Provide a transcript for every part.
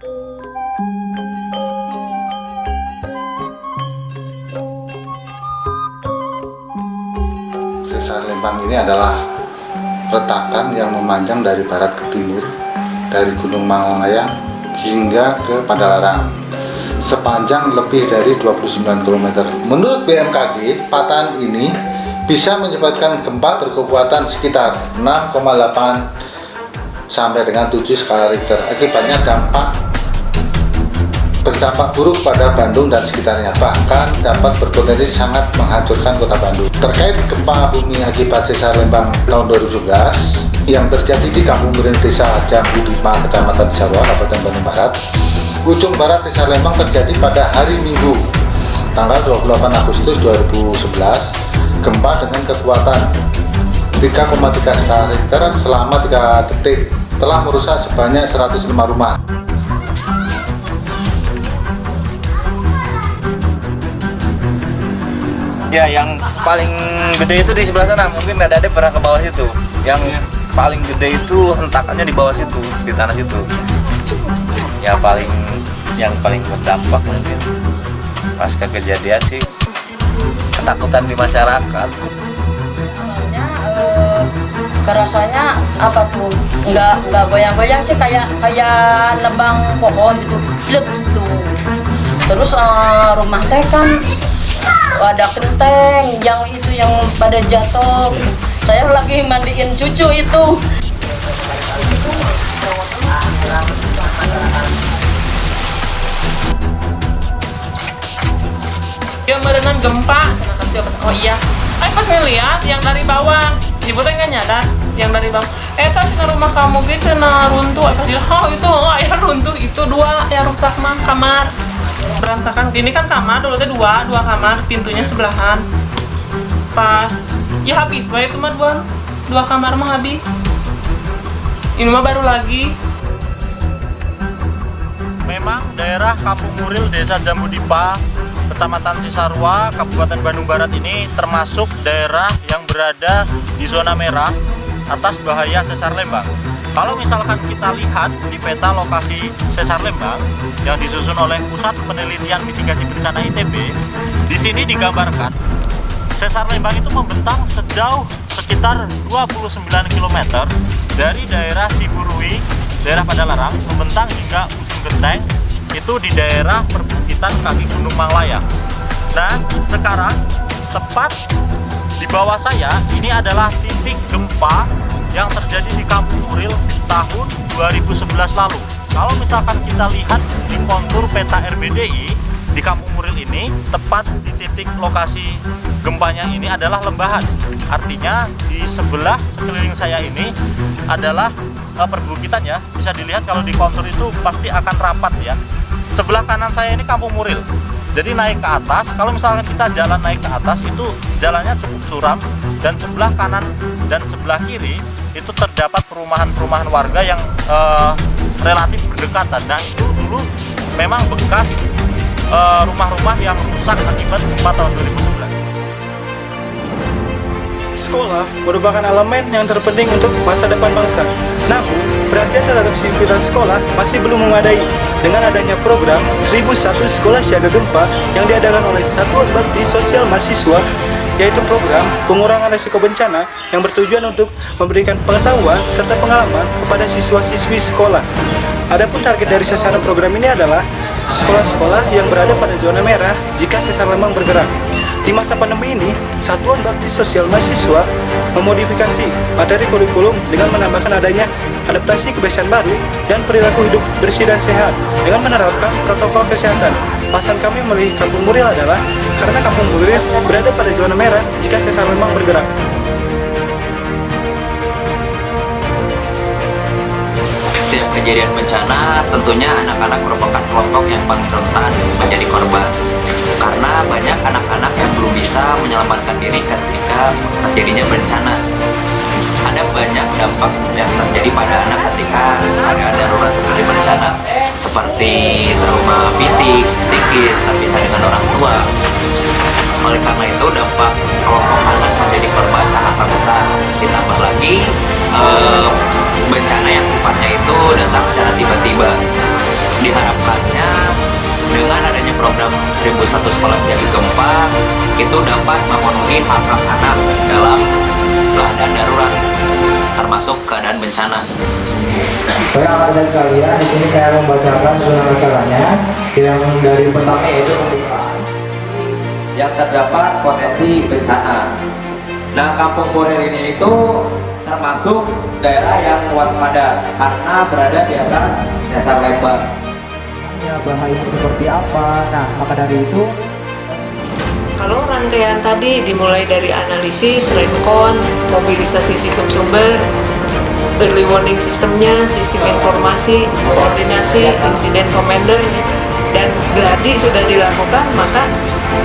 Sesar Lembang ini adalah retakan yang memanjang dari barat ke timur, dari Gunung Mangalayang hingga ke Padalarang, sepanjang lebih dari 29 km. Menurut BMKG, patahan ini bisa menyebabkan gempa berkekuatan sekitar 6,8 sampai dengan 7 skala Richter. Akibatnya berdampak buruk pada Bandung dan sekitarnya, bahkan dapat berpotensi sangat menghancurkan kota Bandung. Terkait gempa bumi akibat sesar Lembang tahun 2017 yang terjadi di Kampung Muring Desa Jambu Dipa, Kecamatan Cisarua, Kabupaten Bandung Barat, ujung barat sesar Lembang terjadi pada hari Minggu, tanggal 28 Agustus 2011. Gempa dengan kekuatan 3,3 skala Richter selama 3 detik telah merusak sebanyak 105 rumah. Ya, yang paling gede itu di sebelah sana. Mungkin ada pernah ke bawah situ. Yang paling gede itu hentakannya di bawah situ, di tanah situ. Ya yang paling berdampak mungkin pasca kejadian sih ketakutan di masyarakat. Awalnya kerasanya apa tuh? Nggak goyang-goyang sih, kayak nebang pohon gitu. Blek gitu. Terus rumah teh kan ada kenteng yang pada jatuh. Saya lagi mandiin cucu itu. Dia merenang gempa. Oh iya. Pas ngeliat yang dari bawah, ibu teh nggak nyadar yang dari bawah. Tas rumah kamu gitu runtuh. Pas dia, itu ya runtuh itu dua ya rusak mah kamar. Berantakan. Ini kan kamar dulu teh dua kamar, pintunya sebelahan. Pas ya habis, itu mah dua kamar mah habis. Ini mah baru lagi. Memang daerah Kampung Muril, Desa Jambu Dipa, Kecamatan Cisarua, Kabupaten Bandung Barat ini termasuk daerah yang berada di zona merah atas bahaya sesar Lembang. Kalau misalkan kita lihat di peta lokasi sesar Lembang yang disusun oleh Pusat Penelitian Mitigasi Bencana ITB, di sini digambarkan sesar Lembang itu membentang sejauh sekitar 29 km dari daerah Ciburui, daerah Padalarang, membentang hingga ujung genteng itu di daerah perbukitan kaki Gunung Mangalayang. Nah, sekarang tepat di bawah saya ini adalah titik gempa yang terjadi di Kampung Muril tahun 2011 lalu. Kalau misalkan kita lihat di kontur peta RBDI di Kampung Muril ini, tepat di titik lokasi gempanya ini adalah lembahan. Artinya di sebelah sekeliling saya ini adalah perbukitan ya. Bisa dilihat kalau di kontur itu pasti akan rapat ya. Sebelah kanan saya ini Kampung Muril. Jadi naik ke atas, kalau misalkan kita jalan naik ke atas itu jalannya cukup curam, dan sebelah kanan dan sebelah kiri itu terdapat perumahan-perumahan warga yang relatif berdekatan. Nah, itu dulu memang bekas rumah-rumah yang rusak akibat gempa tahun 2011. Sekolah merupakan elemen yang terpenting untuk masa depan bangsa. Namun, perhatian terhadap sivitas sekolah masih belum memadai. Dengan adanya program 1001 Sekolah Siaga Gempa yang diadakan oleh Satuan Bakti Sosial Mahasiswa, yaitu program pengurangan risiko bencana yang bertujuan untuk memberikan pengetahuan serta pengalaman kepada siswa-siswi sekolah. Adapun target dari sasaran program ini adalah sekolah-sekolah yang berada pada zona merah jika sesar Lembang bergerak. Di masa pandemi ini, Satuan Bakti Sosial Mahasiswa memodifikasi materi kurikulum dengan menambahkan adanya adaptasi kebiasaan baru dan perilaku hidup bersih dan sehat dengan menerapkan protokol kesehatan. Alasan kami memilih Kampung Muril adalah karena Kampung Muril berada pada zona merah jika sesar Lembang bergerak. Setiap kejadian bencana, tentunya anak-anak merupakan kelompok yang paling rentan menjadi korban. Karena banyak anak-anak yang belum bisa menyelamatkan diri ketika terjadinya bencana. Ada banyak dampak yang terjadi pada anak ketika ada darurat seperti bencana, seperti trauma fisik, psikis, terpisah dengan orang tua. Oleh karena itu, dampak kelompok anak menjadi korban sangatlah besar. Ditambah lagi bencana yang sifatnya itu datang secara tiba-tiba. Di harapannya dengan adanya program 1001 Sekolah Siaga Gempa itu dapat memenuhi hak-hak anak dalam keadaan darurat, termasuk keadaan bencana. Baik anak-anak sekalian, di sini saya membacakan susunan acaranya yang dari pertama yaitu pembukaan. Yang terdapat potensi bencana. Nah, Kampung Muril ini itu termasuk daerah yang waspada karena berada di atas dasar lembang. Ya, bahaya seperti apa? Nah, maka dari itu Kalau rangkaian tadi dimulai dari analisis, respon, mobilisasi sistem sumber, early warning sistemnya, sistem informasi, koordinasi, insiden commander, dan gladi sudah dilakukan, maka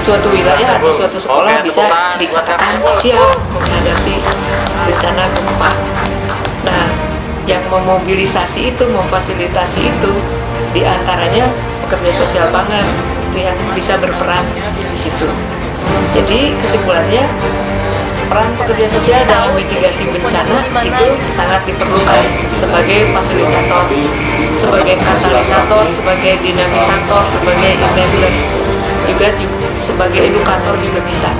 suatu wilayah atau suatu sekolah bisa dikatakan siap menghadapi bencana gempa. Nah, yang memobilisasi itu, memfasilitasi itu, diantaranya pekerja sosial banget, itu yang bisa berperan di situ. Jadi kesimpulannya, peran pekerja sosial dalam mitigasi bencana itu sangat diperlukan sebagai fasilitator, sebagai katalisator, sebagai dinamisator, sebagai enabler, juga sebagai edukator juga bisa.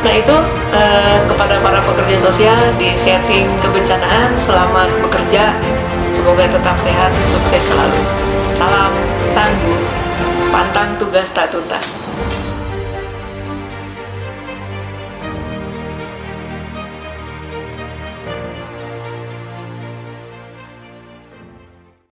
Nah itu kepada para pekerja sosial di setting kebencanaan, selamat bekerja, semoga tetap sehat, sukses selalu. Salam tangguh, pantang tugas tak tuntas.